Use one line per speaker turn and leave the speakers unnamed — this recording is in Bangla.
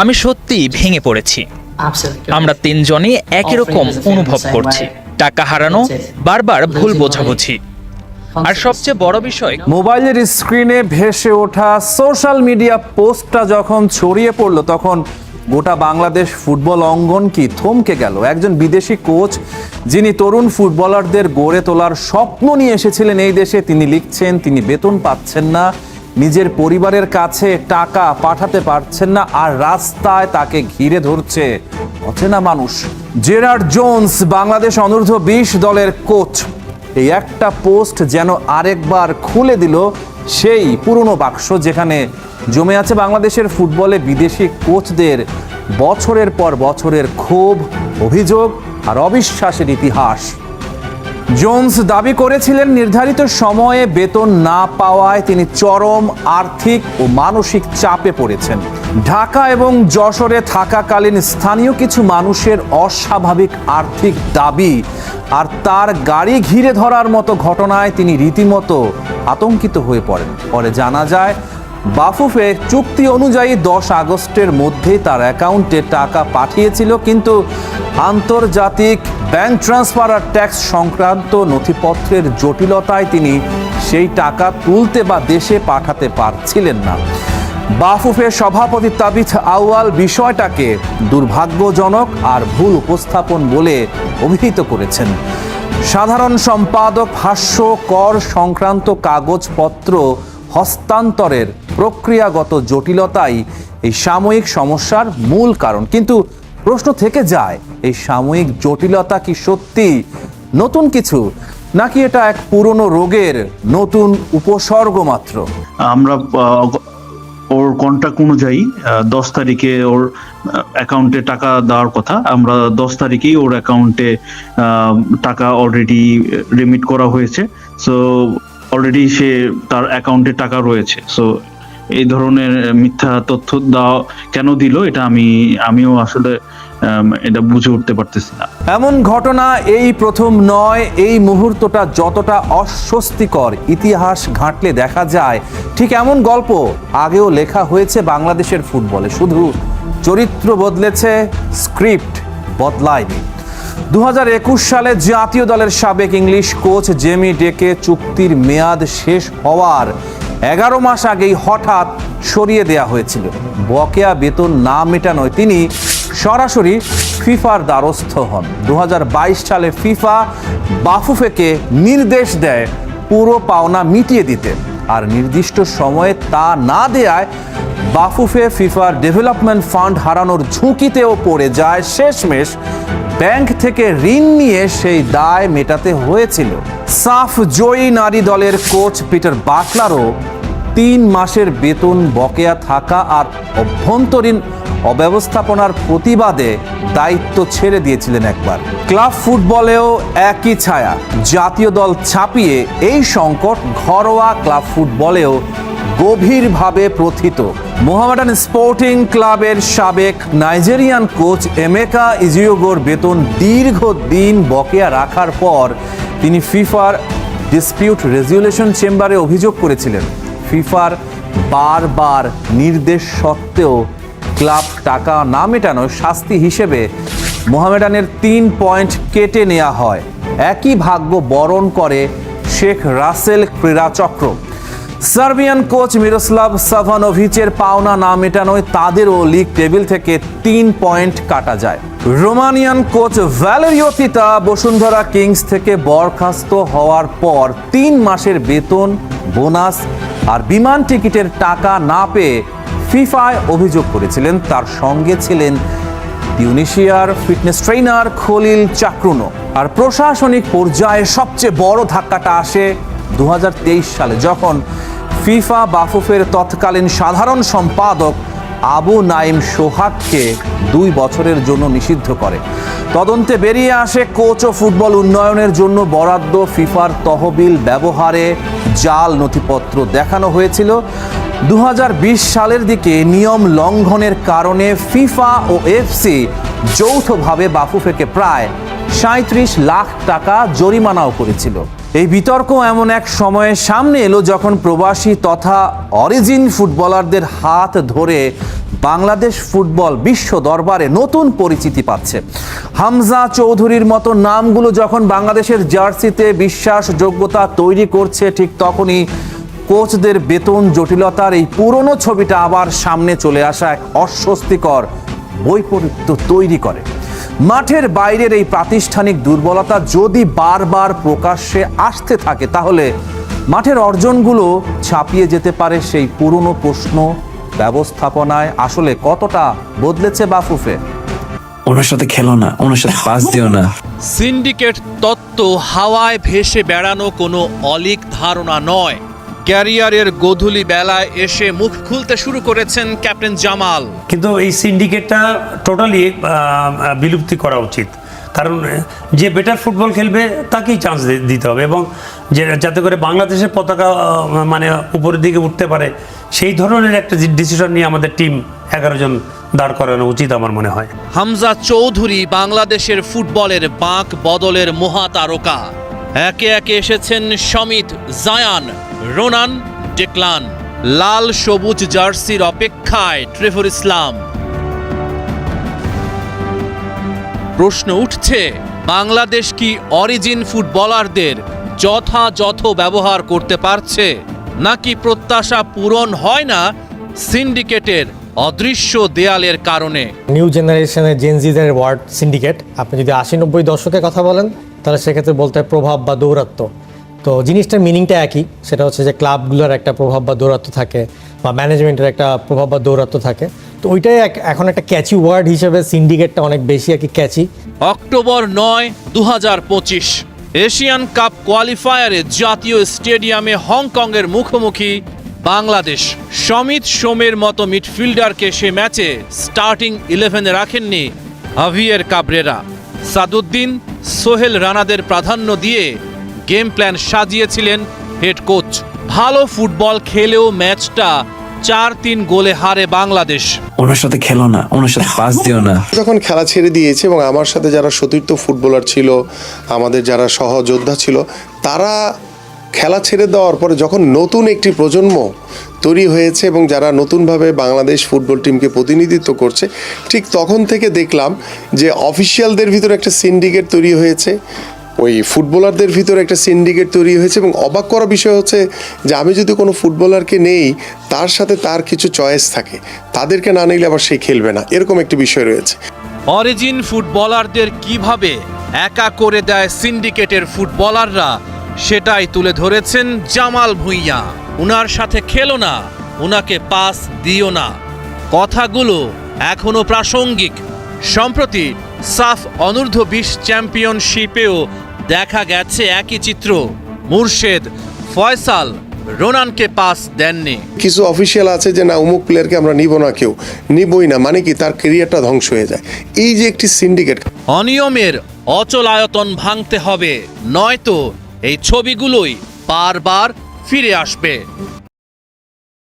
আমি সত্যিই ভেঙে পড়েছি। আমরা তিনজনই একই রকম অনুভব করছি, টাকা হারানো, বারবার ভুল বোঝাবুঝি, আর সবচেয়ে বড় বিষয়
মোবাইলের স্ক্রিনে ভেসে ওঠা সোশ্যাল মিডিয়া পোস্টটা যখন ছড়িয়ে পড়লো তখন গোটা বাংলাদেশ ফুটবল অঙ্গন কি থমকে গেল। একজন বিদেশি কোচ যিনি তরুণ ফুটবলারদের গড়ে তোলার স্বপ্ন নিয়ে এসেছিলেন এই দেশে, তিনি লিখছেন তিনি বেতন পাচ্ছেন না, নিজের পরিবারের কাছে টাকা পাঠাতে পারছেন না, আর রাস্তায় তাকে ঘিরে ধরছে অচেনা মানুষ। জেরার্ড জোন্স বাংলাদেশ অনূর্ধ্ব 20 দলের কোচ, এই একটা পোস্ট যেন আরেকবার খুলে দিল সেই পুরনো বাক্স যেখানে জমে আছে বাংলাদেশের ফুটবলে বিদেশি কোচদের বছরের পর বছরের ক্ষোভ, অভিযোগ আর অবিশ্বাসের ইতিহাস। জোন্স দাবি করেছিলেন নির্ধারিত সময়ে বেতন না পাওয়ায় তিনি চরম আর্থিক ও মানসিক চাপে পড়েছেন। ঢাকা এবং যশোরে থাকাকালীন স্থানীয় কিছু মানুষের অস্বাভাবিক আর্থিক দাবি আর তার গাড়ি ঘিরে ধরার মতো ঘটনায় তিনি রীতিমতো আতঙ্কিত হয়ে পড়েন। পরে জানা যায় বাফুফে চুক্তি অনুযায়ী 10 আগস্টের মধ্যেই তার অ্যাকাউন্টে টাকা পাঠিয়েছিল, কিন্তু আন্তর্জাতিক ব্যাংক ট্রান্সফার আর ট্যাক্স সংক্রান্ত নথিপত্রের জটিলতায় তিনি সেই টাকা তুলতে বা দেশে পাঠাতে পারছিলেন না। বাফুফের সভাপতি তাবিথ আউয়াল বিষয়টাকে দুর্ভাগ্যজনক আর ভুল উপস্থাপন বলে অভিহিত করেছেন। সাধারণ সম্পাদক ভাষ্য, কর সংক্রান্ত কাগজপত্র হস্তান্তরের প্রক্রিয়াগত জটিলতাই এই সাময়িক সমস্যার মূল কারণ। কিন্তু প্রশ্ন থেকে যায়, এই সাময়িক জটিলতা কি সত্যি নতুন কিছু, নাকি এটা এক পুরনো রোগের নতুন উপসর্গ মাত্র?
আমরা ওর কন্ট্রাক্ট অনুযায়ী 10 তারিখে ওর অ্যাকাউন্টে টাকা দেওয়ার কথা। আমরা 10 তারিখেই ওর অ্যাকাউন্টে টাকা অলরেডি রিমিট করা হয়েছে। সো অলরেডি সে তার অ্যাকাউন্টে টাকা রয়েছে। সো এই ধরনের মিথ্যা তথ্য দেওয়া কেন দিল, এটা আমিও আসলে এটা বুঝে উঠতে পারতেছি না।
এমন ঘটনা এই প্রথম নয়। এই মুহূর্তটা যতটা অস্বস্তিকর, ইতিহাস ঘাঁটলে দেখা যায় ঠিক এমন গল্প আগেও লেখা হয়েছে বাংলাদেশের ফুটবলে। শুধু চরিত্র বদলেছে, স্ক্রিপ্ট বদলায়নি। 2021 সালে জাতীয় দলের সাবেক ইংলিশ কোচ জেমি ডেকে চুক্তির মেয়াদ শেষ হওয়ার 11 মাস আগেই হঠাৎ সরিয়ে দেয়া হয়েছিল। বকেয়া বেতন না মেটানোয় তিনি সরাসরি ফিফার দ্বারস্থ হন। 2022 সালে ফিফা বাফুফেকে নির্দেশ দেয় পুরো পাওনা মিটিয়ে দিতে, আর নির্দিষ্ট সময়ে তা না দেয়ায় বাফুফে ফিফার ডেভেলপমেন্ট ফান্ড হারানোর ঝুঁকিতেও পড়ে যায়। শেষমেশ ব্যাংক থেকে ঋণ নিয়ে সেই দায় মেটাতে হয়েছিল। সাফ জয়ী নারী দলের কোচ পিটার বাটলারও 3 মাসের বেতন বকেয়া থাকা আর অভ্যন্তরীণ অব্যবস্থাপনার প্রতিবাদে দায়িত্ব ছেড়ে দিয়েছিলেন একবার। ক্লাব ফুটবলেও একই ছায়া, জাতীয় দল ছাপিয়ে এই সংকট ঘরোয়া ক্লাব ফুটবলেও গভীরভাবে প্রথিত। মোহামেডান স্পোর্টিং ক্লাবের সাবেক নাইজেরিয়ান কোচ এমেকা ইজিওগোর বেতন দীর্ঘদিন বকেয়া রাখার পর তিনি ফিফার ডিসপিউট রেজুলেশন চেম্বারে অভিযোগ করেছিলেন। ফিফার বারবার নির্দেশ সত্ত্বেও ক্লাব টাকা না মেটানোর শাস্তি হিসেবে মোহামেডানের 3 পয়েন্ট কেটে নেওয়া হয়। একই ভাগ্য বরণ করে শেখ রাসেল ক্রীড়া চক্র। সার্বিয়ান কোচ মিরোস্লাভ সাভানোভিচের পাওনা না মেটানোয় তাদেরও লিগ টেবিল থেকে 3 পয়েন্ট কাটা যায়। রোমানিয়ান কোচ ভ্যালেরিও তিতা বসুন্ধরা কিংস থেকে বরখাস্ত হওয়ার পর 3 মাসের বেতন, বোনাস আর বিমান টিকিটের টাকা না পেয়ে ফিফায় অভিযোগ করেছিলেন। তার সঙ্গে ছিলেন তিউনিশিয়ার ফিটনেস ট্রেনার খলিল চাকরুনো। আর প্রশাসনিক পর্যায়ে সবচেয়ে বড় ধাক্কাটা আসে 2023 সালে, যখন ফিফা বাফুফের তৎকালীন সাধারণ সম্পাদক আবু নাইম সোহাগকে 2 বছরের জন্য নিষিদ্ধ করে। তদন্তে বেরিয়ে আসে কোচ ও ফুটবল উন্নয়নের জন্য বরাদ্দ ফিফার তহবিল ব্যবহারে জাল নথিপত্র দেখানো হয়েছিল। 2020 সালের দিকে নিয়ম লঙ্ঘনের কারণে ফিফা ও এফসি যৌথভাবে বাফুফেকে প্রায় 37 লাখ টাকা জরিমানাও করেছিল। এই বিতর্ক এমন এক সময়ে সামনে এলো যখন প্রবাসী তথা অরিজিন ফুটবলারদের হাত ধরে বাংলাদেশ ফুটবল বিশ্ব দরবারে নতুন পরিচিতি পাচ্ছে। হামজা চৌধুরীর মতো নামগুলো যখন বাংলাদেশের জার্সিতে বিশ্বাসযোগ্যতা তৈরি করছে, ঠিক তখনই কোচদের বেতন জটিলতার এই পুরনো ছবিটা আবার সামনে চলে আসা এক অস্বস্তিকর বৈপরীত্য তৈরি করে। মাঠের বাইরের এই প্রাতিষ্ঠানিক দুর্বলতা যদি বারবার প্রকাশ্যে আসতে থাকে, তাহলে মাঠের অর্জনগুলো ছাপিয়ে যেতে পারে সেই পুরনো প্রশ্ন, ব্যবস্থাপনায় আসলে কতটা বদলেছে বাফুফে।
ওনার সাথে খেলো না, ওনার সাথে পাস দিও না।
সিন্ডিকেট তত্ত্ব হাওয়ায় ভেসে বেড়ানো কোনো অলীক ধারণা নয়। ক্যারিয়ারের গোধূলি বেলায় এসে মুখ খুলতে শুরু করেছেন ক্যাপ্টেন জামাল।
কিন্তু এই সিন্ডিকেটটা টোটালি বিলুপ্তি করা উচিত, কারণ যে বেটার ফুটবল খেলবে তাকেই চান্স দিতে হবে, এবং যে যাতে করে বাংলাদেশের পতাকা মানে উপরের দিকে উঠতে পারে সেই ধরনের একটা ডিসিশন নিয়ে আমাদের টিম 11 জন দাঁড় করানো উচিত আমার মনে হয়।
হামজা চৌধুরী বাংলাদেশের ফুটবলের বাঁক বদলের মহাতারকা। একে একে এসেছেন সমিত, জায়ান, রোনান, ডেকলান। লাল সবুজ জার্সির অপেক্ষায় ট্রেভর ইসলাম। প্রশ্ন উঠছে, বাংলাদেশ কি অরিজিন ফুটবলারদের যথাযথ ব্যবহার করতে পারছে, নাকি প্রত্যাশা পূরণ হয় না সিন্ডিকেটের অদৃশ্য দেয়ালের কারণে?
নিউ জেনারেশনের জেনজিদের ওয়ার্ড সিন্ডিকেট। আপনি যদি 80-90 দশকের কথা বলেন তাহলে সেক্ষেত্রে বলতে হয় প্রভাব বা দৌরাত্ম্য। তো জিনিসটার মিনিংটা একই, সেটা হচ্ছে যে ক্লাবগুলোর একটা প্রভাব বা দৌরাত্ম্য থাকে, বা ম্যানেজমেন্টের একটা প্রভাব বা দৌরাত্ম্য থাকে। তো ওইটাই এখন একটা ক্যাচি ওয়ার্ড হিসেবে সিন্ডিকেটটা অনেক বেশি আর কি ক্যাচি।
অক্টোবর 9, 2025 এশিয়ান কাপ কোয়ালিফায়ারে জাতীয় স্টেডিয়ামে হংকংয়ের মুখোমুখি বাংলাদেশ। সমিত সোমের মতো মিডফিল্ডারকে সে ম্যাচে স্টার্টিং 11-এ রাখেননি হাভিয়ের কাবরেরা। সাদুদ্দিন, সোহেল রানাদের প্রাধান্য দিয়ে গেম প্ল্যান সাজিয়েছিলেন হেড কোচ। ভালো ফুটবল খেলেও ম্যাচটা 4-3 গোলে হারে বাংলাদেশ।
ওনার সাথে খেলো না, ওনার সাথে পাস দিও না।
যখন খেলা ছেড়ে দিয়েছে এবং আমার সাথে যারা সতীর্থ ফুটবলার ছিল, আমাদের যারা সহযোদ্ধা ছিল, তারা খেলা ছেড়ে দেওয়ার পরে যখন নতুন একটি প্রজন্ম তৈরি হয়েছে এবং যারা নতুনভাবে বাংলাদেশ ফুটবল টিমকে প্রতিনিধিত্ব করছে, ঠিক তখন থেকে দেখলাম যে অফিসিয়ালদের ভিতরে একটা সিন্ডিকেট তৈরি হয়েছে, ওই ফুটবলারদের ভিতরে একটা সিন্ডিকেট তৈরি হয়েছে। এবং অবাক করা বিষয় হচ্ছে যে আমি যদি কোনো ফুটবলারকে নেই, তার সাথে তার কিছু চয়েস থাকে, তাদেরকে না নিলে আবার সে খেলবে না, এরকম একটি বিষয় রয়েছে।
অরিজিন ফুটবলারদের কিভাবে একা করে দেয় সিন্ডিকেটের ফুটবলাররা, সেটাই তুলে ধরেছেন জামাল ভুঁইয়া। উনার সাথে খেলো না, উনাকে পাস দিও না, কথাগুলো এখনো প্রাসঙ্গিক। সম্প্রতি সাফ অনূর্ধ্ব 20 চ্যাম্পিয়নশিপেও দেখা গেছে একই চিত্র। মুর্শেদ, ফয়সাল, রোনানকে পাস দেননি।
কিছু অফিসিয়াল আছে যে না, অমুক প্লেয়ারকে আমরা নিব না, কেউ নিবই না, মানে কি তার ক্যারিয়ারটা ধ্বংস হয়ে যায়। এই যে একটি সিন্ডিকেট,
অনিয়মের অচলায়তন ভাঙতে হবে, নয়তো এই ছবিগুলোই বারবার ফিরে আসবে।